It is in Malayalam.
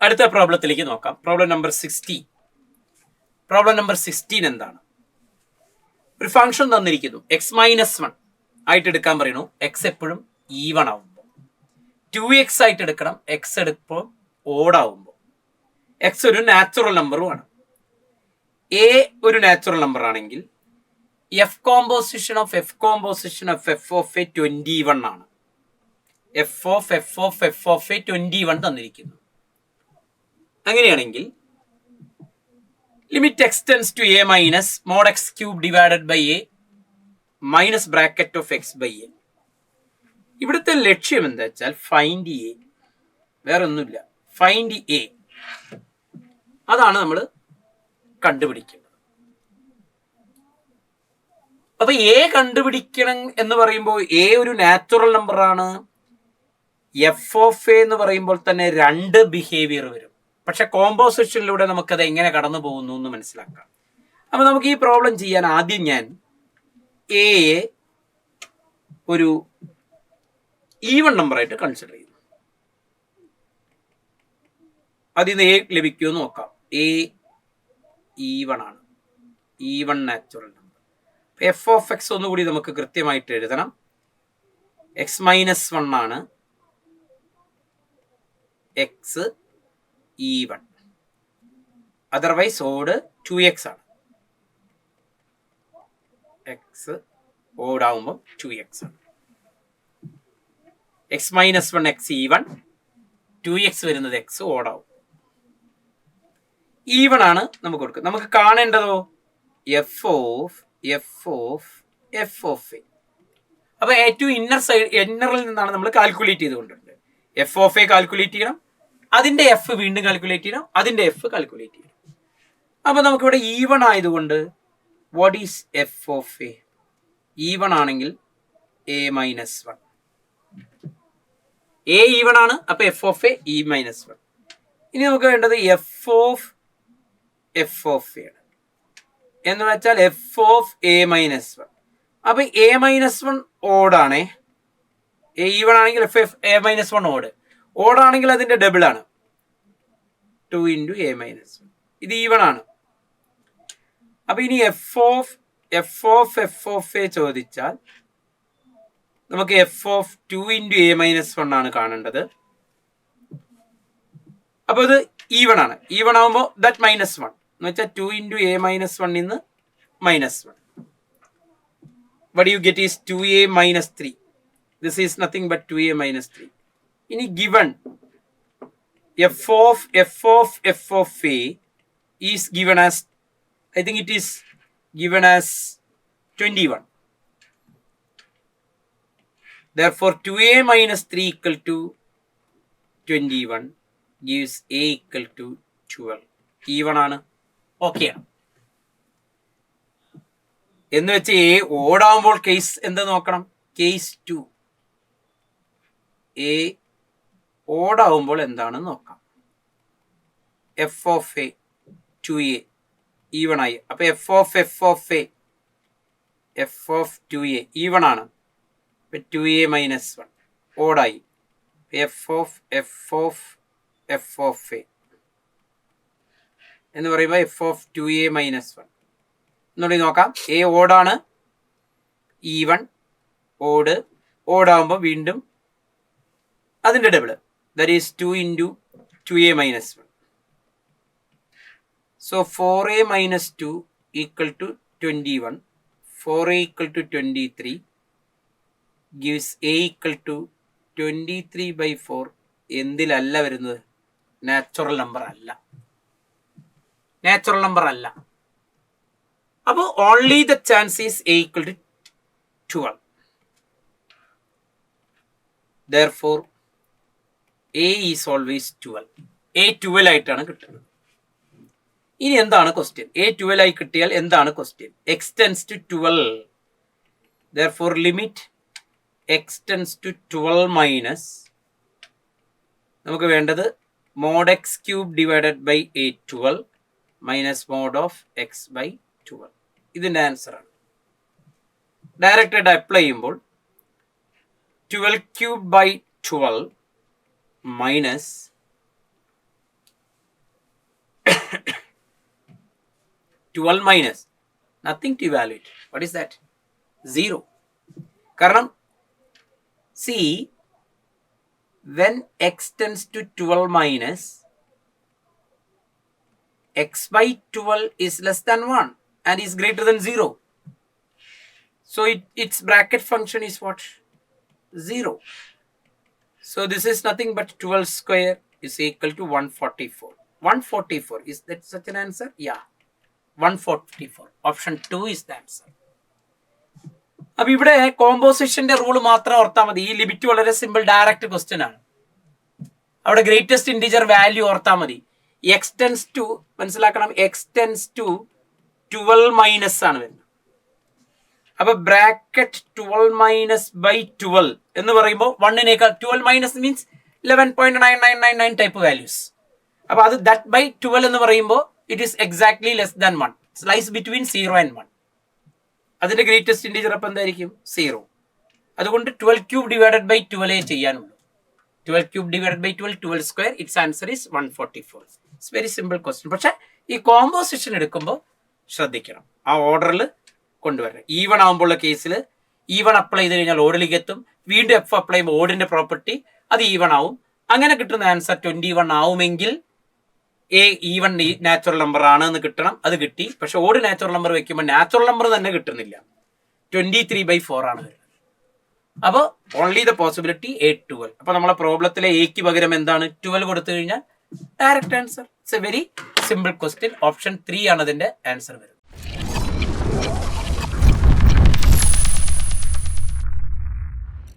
അടുത്ത പ്രോബ്ലത്തിലേക്ക് നോക്കാം. Problem number 16. പ്രോബ്ലം നമ്പർ 16 എന്താണ്? ഒരു ഫംഗ്ഷൻ തന്നിരിക്കുന്നു, x-1 ആയിട്ട് എടുക്കാൻ പറയുന്നു. എക്സ് എപ്പോഴും ഈവൺ ആവുമ്പോൾ 2x ആയിട്ട് എടുക്കണം. എക്സ് എടുക്കുമ്പോൾ ഓഡ് ആവുമ്പോൾ. എക്സ് ഒരു നാച്ചുറൽ നമ്പറുമാണ്. എ ഒരു നാച്ചുറൽ നമ്പർ ആണെങ്കിൽ എഫ് കോമ്പോസിഷൻ ഓഫ് 21 ആണ്. എഫ് ഓഫ് എ 21 തന്നിരിക്കുന്നു. അങ്ങനെയാണെങ്കിൽ limit x tends to a minus mod x cube divided by a minus bracket of x by a. ഇവിടുത്തെ ലക്ഷ്യം എന്താ വെച്ചാൽ ഫൈൻഡ് എ, വേറെ ഒന്നുമില്ല. ഫൈൻഡ് എ, അതാണ് നമ്മൾ കണ്ടുപിടിക്കേണ്ടത്. അപ്പൊ എ കണ്ടുപിടിക്കണം എന്ന് പറയുമ്പോൾ എ ഒരു നാച്ചുറൽ നമ്പർ ആണ്. എഫ് ഓഫ് എ എന്ന് പറയുമ്പോൾ തന്നെ രണ്ട് ബിഹേവിയർ വരും. പക്ഷെ കോമ്പോസിഷനിലൂടെ നമുക്കത് എങ്ങനെ കടന്നു പോകുന്നു എന്ന് മനസ്സിലാക്കാം. അപ്പൊ നമുക്ക് ഈ പ്രോബ്ലം ചെയ്യാൻ ആദ്യം ഞാൻ എയെ ഒരു ഈവൺ നമ്പർ ആയിട്ട് കൺസിഡർ ചെയ്യുന്നു. അതിൽ നിന്ന് എ ലഭിക്കുമെന്ന് നോക്കാം. എ ഈവൺ ആണ്, even natural number. F of X ഒന്നുകൂടി നമുക്ക് കൃത്യമായിട്ട് എഴുതണം. x-1 ആണ്, X even. Otherwise odd 2x ആണ്. എക്സ് ഓഡ് ആവുമ്പോൾ 2x ആണ്. x-1 എക്സ് ഈവൺ, 2x വരുന്നത് എക്സ് ഓഡ് ആവും. ഈവൺ ആണ് നമുക്ക് കൊടുക്കുക. നമുക്ക് കാണേണ്ടതോ എഫ് ഓഫ് എ. അപ്പൊ ഏറ്റവും ഇന്നറിൽ നിന്നാണ് നമ്മൾ കാൽക്കുലേറ്റ് ചെയ്തുകൊണ്ടിരുന്നത്. എഫ് ഓഫ് എ കാൽക്കുലേറ്റ് ചെയ്യണം, അതിന്റെ എഫ് വീണ്ടും കാൽക്കുലേറ്റ് ചെയ്യണം, അതിന്റെ എഫ് കാൽക്കുലേറ്റ് ചെയ്യണം. അപ്പൊ നമുക്കിവിടെ ഈവൺ ആയതുകൊണ്ട് what is F of A? Even ആണെങ്കിൽ a-1. എ ഈവൺ ആണ്, അപ്പൊ എഫ് ഓഫ് എ e-1. ഇനി നമുക്ക് വേണ്ടത് എഫ് ഓഫ് എ ആണ്. എന്ന് വെച്ചാൽ എഫ് ഓഫ് a-1. അപ്പൊ a-1 ഓടാണേ. എ ഈവൺ ആണെങ്കിൽ എഫ് a-1 ഓടാണെങ്കിൽ അതിന്റെ ഡബിൾ ആണ്, 2 × a-1. ഇത് ഈവൺ ആണ്. അപ്പൊ ഇനി എഫ് ഓഫ് എ ചോദിച്ചാൽ നമുക്ക് എഫ് ഓഫ് 2 × a-1 ആണ് കാണേണ്ടത്. അപ്പൊ ഇത് ഈവൺ ആണ്. ഈവൺ ആവുമ്പോൾ ദാറ്റ് -1 എന്ന് വെച്ചാൽ 2 × a-1 നിന്ന് -1. What you get is 2a-3. This is nothing but 2a-3. ഇനി given f of a is given as, I think it is given as 21. Therefore 2a-3 equal to 21 gives a equal to 12. Even ആണ്, ഓക്കെ ആണ്. എന്ന് വെച്ച് എ ഓടാകുമ്പോൾ കേസ് എന്താ നോക്കണം? കേസ് 2. എ ഓടാവുമ്പോൾ എന്താണെന്ന് നോക്കാം. F of A 2a even ആയി. അപ്പൊ എഫ് ഓഫ് 2a ഈവൺ ആണ്. 2a-1 ഓടായി. എഫ് ഓഫ് എ എന്ന് പറയുമ്പോൾ എഫ് ഓഫ് 2a-1 എന്നുള്ളത് നോക്കാം. എ ഓടാണ്, ഈവൺ ഓടാകുമ്പോൾ വീണ്ടും അതിന്റെ double, that is 2 × 2a-1. So 4a-2 equal to 21. 4a equal to 23 gives a equal to 23/4. എന്തിലല്ല വരുന്നത്? നാച്ചുറൽ നമ്പർ അല്ല. അപ്പൊ only the chance is a equal to 12. Therefore a is always 12. a 12 ആയിട്ടാണ് കിട്ടുന്നത്. ഇനി എന്താണ് ക്വസ്റ്റ്യൻ? a 12 ആയി കിട്ടിയാൽ എന്താണ് question? x tends to 12. Therefore limit x tends to 12 minus നമുക്ക് വേണ്ടത് mod x cube divided by a 12 minus mod of x by 12. ഇതിന്റെ ആൻസർ ആണ്. ഡയറക്റ്റ് ആയിട്ട് അപ്ലൈ ചെയ്യുമ്പോൾ 12 cube by 12 minus 12 minus nothing to evaluate. What is that? 0. കാരണം see, when x tends to 12 minus, x by 12 is less than 1 and is greater than 0. So its bracket function is what? 0. So this is nothing but 12 square is equal to 144. 144, is that such an answer? Yeah, 144. Option 2 is the answer. അപ്പൊ ഇവിടെ കോമ്പോസിഷന്റെ റൂൾ മാത്രം ഓർത്താൽ മതി. ഈ ലിമിറ്റ് വളരെ സിമ്പിൾ ഡയറക്റ്റ് ക്വസ്റ്റ്യൻ ആണ്. അവിടെ ഗ്രേറ്റസ്റ്റ് ഇൻറ്റിജർ വാല്യൂ ഓർത്താൽ മതി. എക്സ് ടെൻസ് ടു മനസ്സിലാക്കണം, എക്സ് ടെൻസ് ടു 12 മൈനസ് ആണ് വരുന്നത്. അപ്പൊ ബ്രാക്കറ്റ് 12 മൈനസ് ബൈ 12 എന്ന് പറയുമ്പോൾ 1നേക്കാൾ 12 മൈനസ് മീൻസ് 11.9999 ടൈപ്പ് വാല്യൂസ്. അപ്പൊ അത് ദാറ്റ് ബൈ 12 എന്ന് പറയുമ്പോൾ it is exactly less than 1. Slice between 0 and 1. അതിന്റെ ഗ്രേറ്റസ്റ്റ് ഇൻറ്റിജർ അപ്പം എന്തായിരിക്കും? 0. അതുകൊണ്ട് 12 ക്യൂബ് ഡിവൈഡഡ് ബൈ 12 ചെയ്യാനുള്ളൂ. 12 cube divided by 12, 12 square, it's answer is 144. It's very simple question. പക്ഷെ ഈ കോമ്പോസിഷൻ എടുക്കുമ്പോൾ ശ്രദ്ധിക്കണം, ആ ഓർഡറിൽ കൊണ്ടുവരണം. ഈവൺ ആകുമ്പോഴുള്ള കേസിൽ ഈവൺ അപ്ലൈ ചെയ്ത് കഴിഞ്ഞാൽ ഓടിലേക്ക് എത്തും. വീണ്ടും എഫ് അപ്ലൈ ചെയ്യുമ്പോൾ ഓടിന്റെ പ്രോപ്പർട്ടി അത് ഈവൺ ആവും. അങ്ങനെ കിട്ടുന്ന ആൻസർ 21 ആവുമെങ്കിൽ എ ഈവൺ നാച്ചുറൽ നമ്പർ ആണ് എന്ന് കിട്ടണം. അത് കിട്ടി. പക്ഷെ ഓട് നാച്ചുറൽ നമ്പർ വെക്കുമ്പോൾ നാച്ചുറൽ നമ്പർ തന്നെ കിട്ടുന്നില്ല. 23/4 ആണ് വരുന്നത്. അപ്പോൾ ഓൺലി ദ പോസിബിലിറ്റി A12. അപ്പൊ നമ്മളെ പ്രോബ്ലത്തിലെ എക്ക് പകരം എന്താണ്? 12 കൊടുത്തു കഴിഞ്ഞാൽ direct answer. It's A very simple question. Option 3 ആണ് അതിന്റെ ആൻസർ വരുന്നത്.